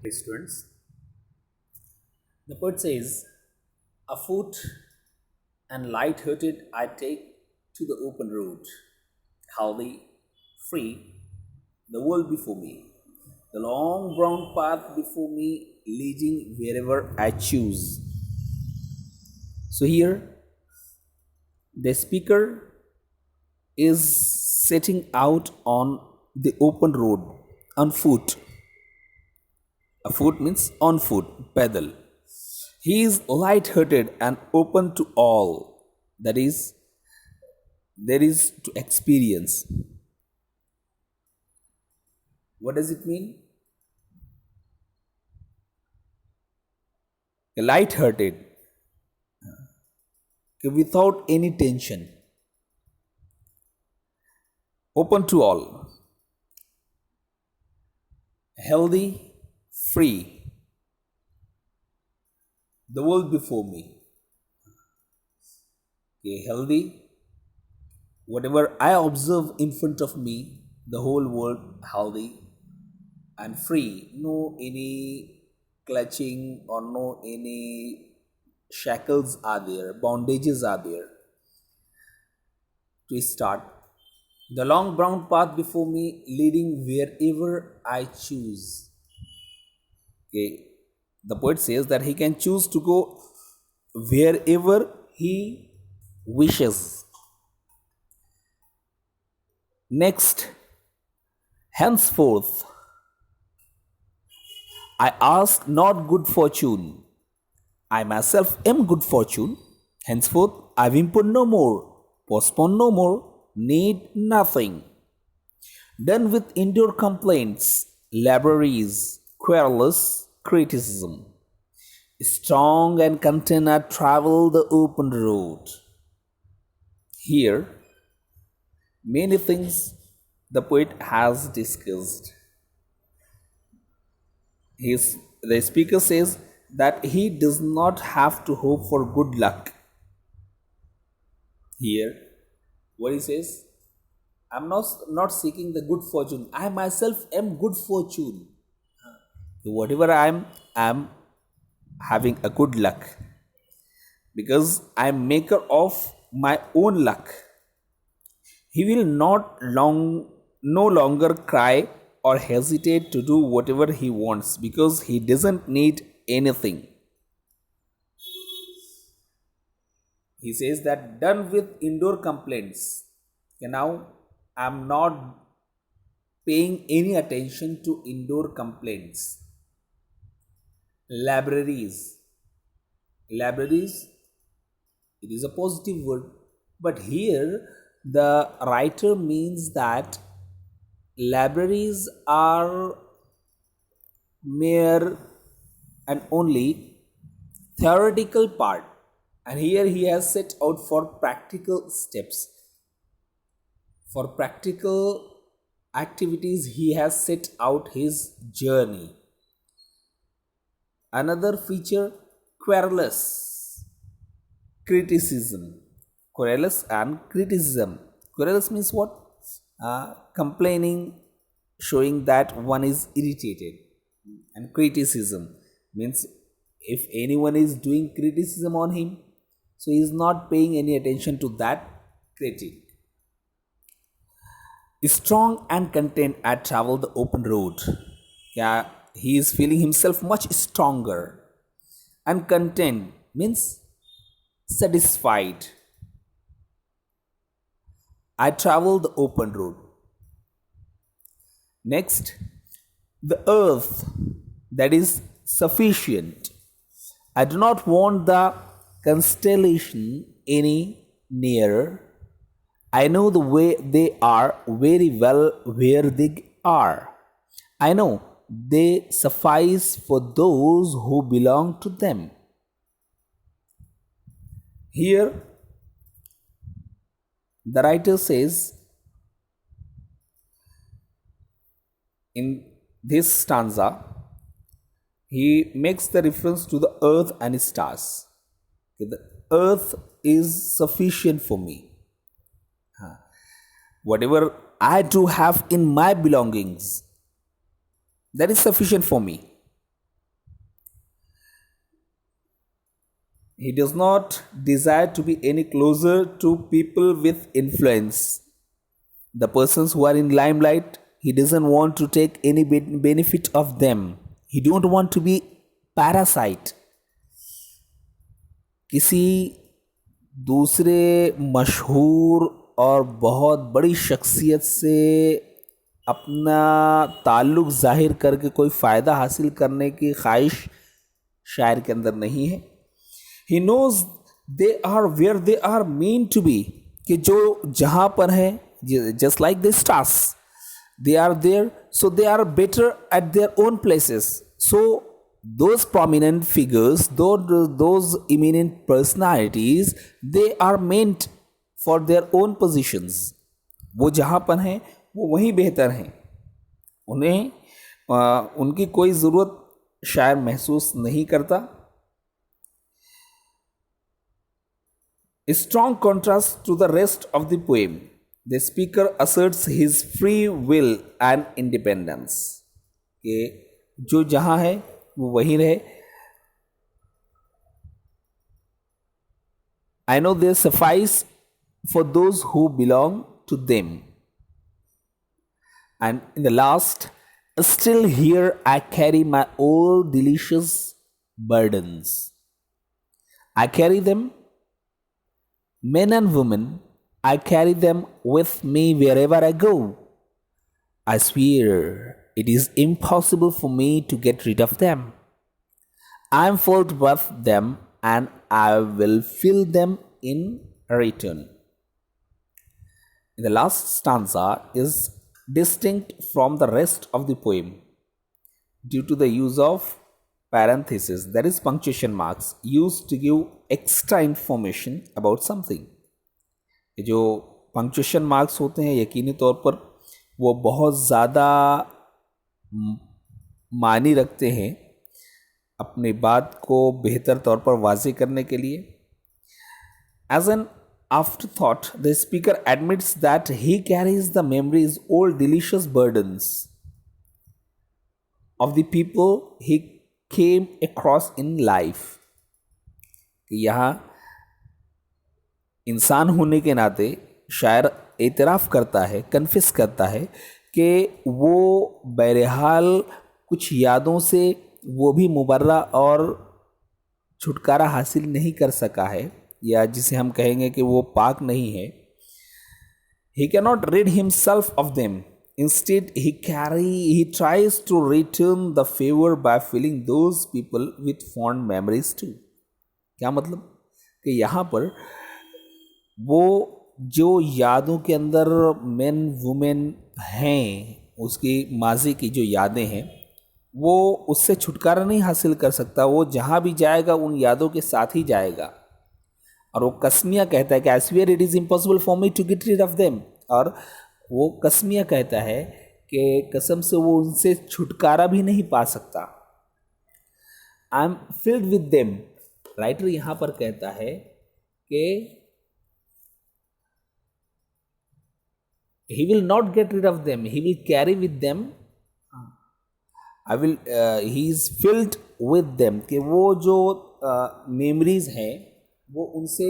Hey students, the poet says, afoot and light-hearted I take to the open road, healthy, free, the world before me, the long brown path before me leading wherever I choose. So here, the speaker is setting out on the open road on foot. Afoot means on foot, pedal. He is light-hearted and open to all. That is, there is to experience. What does it mean? Light-hearted, without any tension, open to all, healthy, free, the world before me. Okay, healthy, whatever I observe in front of me, the whole world healthy and free. No any clutching or no any shackles are there, bondages are there. To start, the long brown path before me leading wherever I choose. Okay, the poet says that he can choose to go wherever he wishes. Next, henceforth, I ask not good fortune. I myself am good fortune. Henceforth, I whimper no more, postpone no more, need nothing. Done with indoor complaints, libraries, querulous criticism. Strong and content I travel the open road. Here, many things the poet has discussed. The speaker says that he does not have to hope for good luck. Here, what he says, I'm not seeking the good fortune. I myself am good fortune. Whatever I'm having a good luck because I'm maker of my own luck. He will no longer cry or hesitate to do whatever he wants because he doesn't need anything. He says that done with indoor complaints. Now I'm not paying any attention to indoor complaints. Libraries. Libraries, it is a positive word, but here the writer means that libraries are mere and only theoretical part, and here he has set out for practical steps. For practical activities, he has set out his journey. Another feature, querulous criticism. Querulous and criticism. Querulous means what? Complaining, showing that one is irritated. And criticism means if anyone is doing criticism on him, so he is not paying any attention to that critic. Strong and content I travel the open road. Yeah, he is feeling himself much stronger. And content means satisfied. I travel the open road. Next, the earth that is sufficient. I do not want the constellation any nearer. I know the way they are very well where they are. I know they suffice for those who belong to them. Here, the writer says in this stanza, he makes the reference to the earth and stars. The earth is sufficient for me. Whatever I do have in my belongings, that is sufficient for me. He does not desire to be any closer to people with influence. The persons who are in limelight, he doesn't want to take any benefit of them. He don't want to be parasite. किसी दूसरे मशहूर और बहुत बड़ी शख्सियत से अपना ताल्लुक़ ज़ाहिर करके कोई फ़ायदा हासिल करने की ख्वाहिश शायर के अंदर नहीं है. He knows they are where they are meant to be, कि जो जहाँ पर हैं, just like the stars, they are there, so they are better at their own places. So those prominent figures, those eminent personalities, they are meant for their own positions. वो जहाँ पर हैं वो वहीं बेहतर हैं. उन्हें उनकी कोई ज़रूरत शायर महसूस नहीं करता. A strong contrast to the rest of the poem, the speaker asserts his free will and independence. कि जो जहाँ है वो वहीं रहे. I know they suffice for those who belong to them. And in the last, still here I carry my old delicious burdens. I carry them, men and women, I carry them with me wherever I go. I swear it is impossible for me to get rid of them. I am filled with them and I will fill them in return. The last stanza is distinct from the rest of the poem due to the use of parentheses, that is punctuation marks, used to give extra information about something. जो punctuation marks होते हैं यकीनी तौर पर वो बहुत ज़्यादा मानी रखते हैं अपनी बात को बेहतर तौर पर वाज़ेह करने के लिए. As an afterthought, the speaker admits that he carries the memories, old delicious burdens of the people he came across in life. यहाँ इंसान होने के नाते शायर एतराफ़ करता है, कन्फेस करता है कि वो बहरहाल कुछ यादों से वो भी मुबर्रा और छुटकारा हासिल नहीं कर सका है, या जिसे हम कहेंगे कि वो पाक नहीं है. He cannot rid himself of them. Instead, he tries to return the favor by filling those people with fond memories too. क्या मतलब कि यहाँ पर वो जो यादों के अंदर मेन वुमेन हैं, उसकी माजी की जो यादें हैं, वो उससे छुटकारा नहीं हासिल कर सकता. वो जहाँ भी जाएगा उन यादों के साथ ही जाएगा. और वो कसमिया कहता है कि I swear it is impossible for me to get rid of them. और वो कसमिया कहता है कि कसम से वो उनसे छुटकारा भी नहीं पा सकता. I am filled with them. Writer यहाँ पर कहता है कि he will not get rid of them, he will carry with them. he is filled with them, कि वो जो मेमोरीज हैं वो उनसे